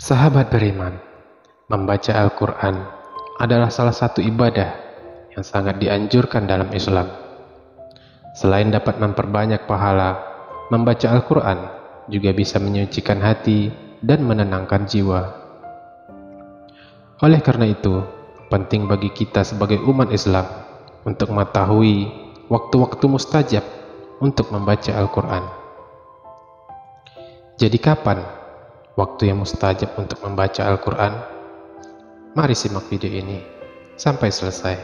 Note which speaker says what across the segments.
Speaker 1: Sahabat beriman, membaca Al-Quran adalah salah satu ibadah yang sangat dianjurkan dalam Islam. Selain dapat memperbanyak pahala, membaca Al-Quran juga bisa menyucikan hati dan menenangkan jiwa. Oleh karena itu, penting bagi kita sebagai umat Islam untuk mengetahui waktu-waktu mustajab untuk membaca Al-Quran. Jadi kapan waktu yang mustajab untuk membaca Al-Quran? Mari simak video ini sampai selesai.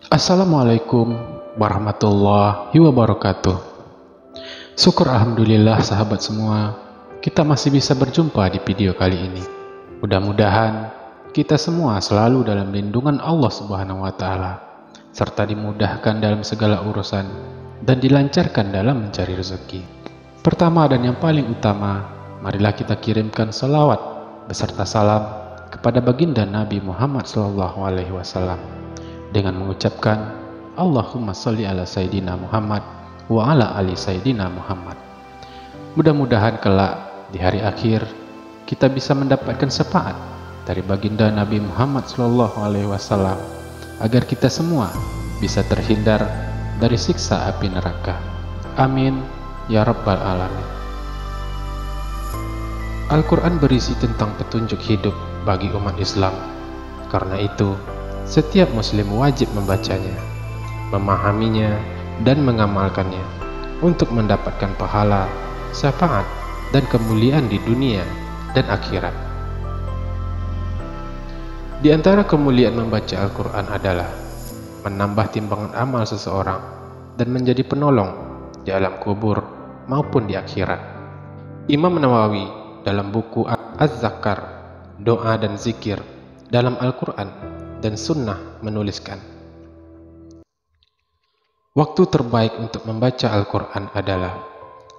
Speaker 1: Assalamualaikum warahmatullahi wabarakatuh. Syukur alhamdulillah sahabat semua, kita masih bisa berjumpa di video kali ini. Mudah-mudahan kita semua selalu dalam lindungan Allah Subhanahu wa Ta'ala, serta dimudahkan dalam segala urusan dan dilancarkan dalam mencari rezeki. Pertama dan yang paling utama, marilah kita kirimkan salawat beserta salam kepada baginda Nabi Muhammad SAW dengan mengucapkan Allahumma sholli ala Sayyidina Muhammad wa ala ali Sayyidina Muhammad. Mudah-mudahan kelak di hari akhir kita bisa mendapatkan syafaat dari baginda Nabi Muhammad SAW agar kita semua bisa terhindar dari siksa api neraka. Amin ya rabbal alamin. Al-Quran berisi tentang petunjuk hidup bagi umat Islam. Karena itu, setiap muslim wajib membacanya, memahaminya, dan mengamalkannya untuk mendapatkan pahala, syafaat, dan kemuliaan di dunia dan akhirat. Di antara kemuliaan membaca Al-Quran adalah menambah timbangan amal seseorang dan menjadi penolong di alam kubur maupun di akhirat. Imam Nawawi dalam buku Az-Zakar, Doa dan Zikir dalam Al-Quran dan Sunnah menuliskan, waktu terbaik untuk membaca Al-Quran adalah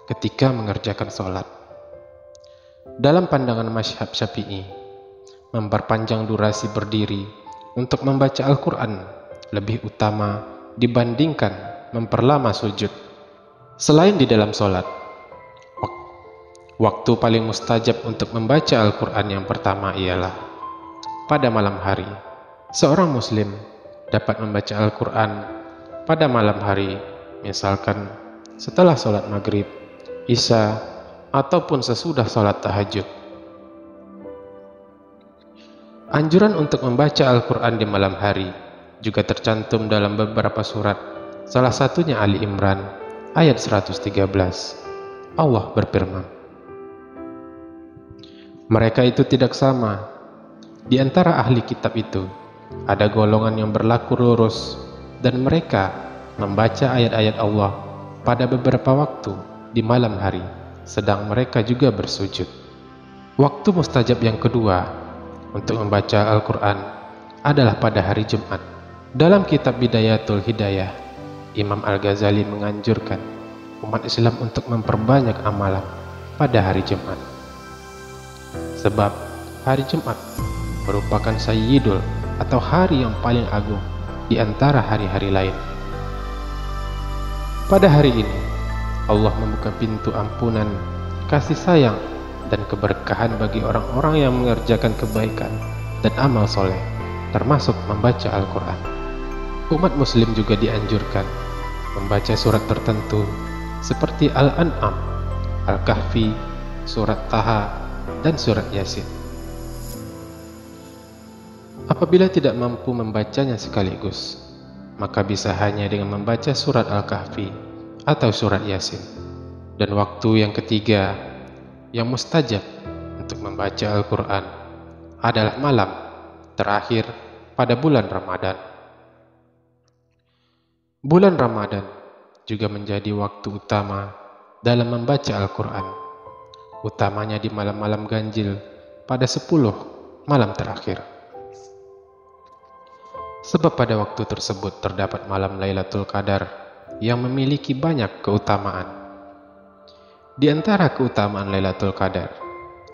Speaker 1: ketika mengerjakan sholat. Dalam pandangan mazhab Syafi'i, memperpanjang durasi berdiri untuk membaca Al-Quran lebih utama dibandingkan memperlama sujud. Selain di dalam sholat, waktu paling mustajab untuk membaca Al-Quran yang pertama ialah pada malam hari. Seorang muslim dapat membaca Al-Quran pada malam hari, misalkan setelah sholat maghrib, isya, ataupun sesudah sholat tahajud. Anjuran untuk membaca Al-Quran di malam hari juga tercantum dalam beberapa surat, salah satunya Ali Imran ayat 113. Allah berfirman, mereka itu tidak sama. Di antara ahli kitab itu ada golongan yang berlaku lurus dan mereka membaca ayat-ayat Allah pada beberapa waktu di malam hari, sedang mereka juga bersujud. Waktu mustajab yang kedua untuk membaca Al-Quran adalah pada hari Jumat. Dalam kitab Bidayatul Hidayah, Imam Al-Ghazali menganjurkan umat Islam untuk memperbanyak amalan pada hari Jumat. Sebab hari Jumat merupakan Sayyidul atau hari yang paling agung di antara hari-hari lain. Pada hari ini, Allah membuka pintu ampunan, kasih sayang, dan keberkahan bagi orang-orang yang mengerjakan kebaikan dan amal soleh, termasuk membaca Al-Quran. Umat muslim juga dianjurkan membaca surat tertentu seperti Al-An'am, Al-Kahfi, surat Taha, dan surat Yasin. Apabila tidak mampu membacanya sekaligus, maka bisa hanya dengan membaca surat Al-Kahfi atau surat Yasin. Dan waktu yang ketiga yang mustajab untuk membaca Al-Quran adalah malam terakhir pada bulan Ramadan. Bulan Ramadan juga menjadi waktu utama dalam membaca Al-Quran, utamanya di malam-malam ganjil pada 10 malam terakhir. Sebab pada waktu tersebut terdapat malam Lailatul Qadar yang memiliki banyak keutamaan. Di antara keutamaan Lailatul Qadar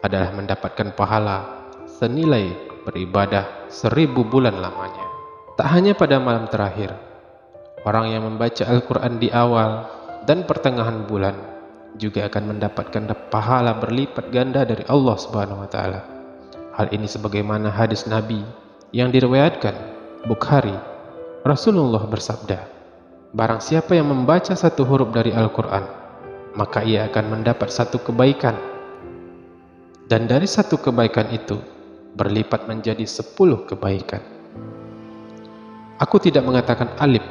Speaker 1: adalah mendapatkan pahala senilai beribadah 1000 bulan lamanya. Tak hanya pada malam terakhir, orang yang membaca Al-Quran di awal dan pertengahan bulan juga akan mendapatkan pahala berlipat ganda dari Allah Subhanahu wa taala. Hal ini sebagaimana hadis Nabi yang diriwayatkan Bukhari. Rasulullah bersabda, barang siapa yang membaca satu huruf dari Al-Quran, maka ia akan mendapat satu kebaikan, dan dari satu kebaikan itu berlipat menjadi 10 kebaikan. Aku tidak mengatakan alif,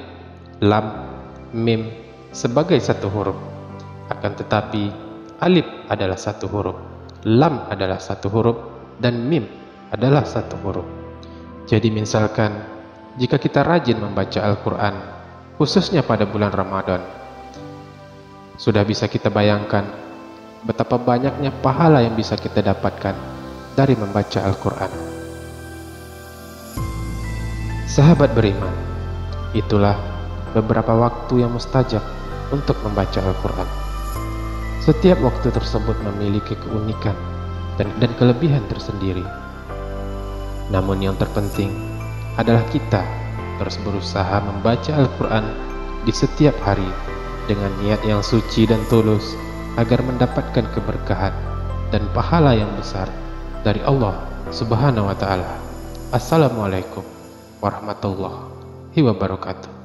Speaker 1: lam, mim sebagai satu huruf, akan tetapi alif adalah satu huruf, lam adalah satu huruf, dan mim adalah satu huruf. Jadi misalkan jika kita rajin membaca Al-Quran, khususnya pada bulan Ramadan, sudah bisa kita bayangkan betapa banyaknya pahala yang bisa kita dapatkan dari membaca Al-Quran. Sahabat beriman, itulah beberapa waktu yang mustajab untuk membaca Al-Quran. Setiap waktu tersebut memiliki keunikan dan kelebihan tersendiri. Namun yang terpenting adalah kita terus berusaha membaca Al-Quran di setiap hari dengan niat yang suci dan tulus agar mendapatkan keberkahan dan pahala yang besar dari Allah Subhanahu wa taala. Assalamualaikum warahmatullahi wabarakatuh.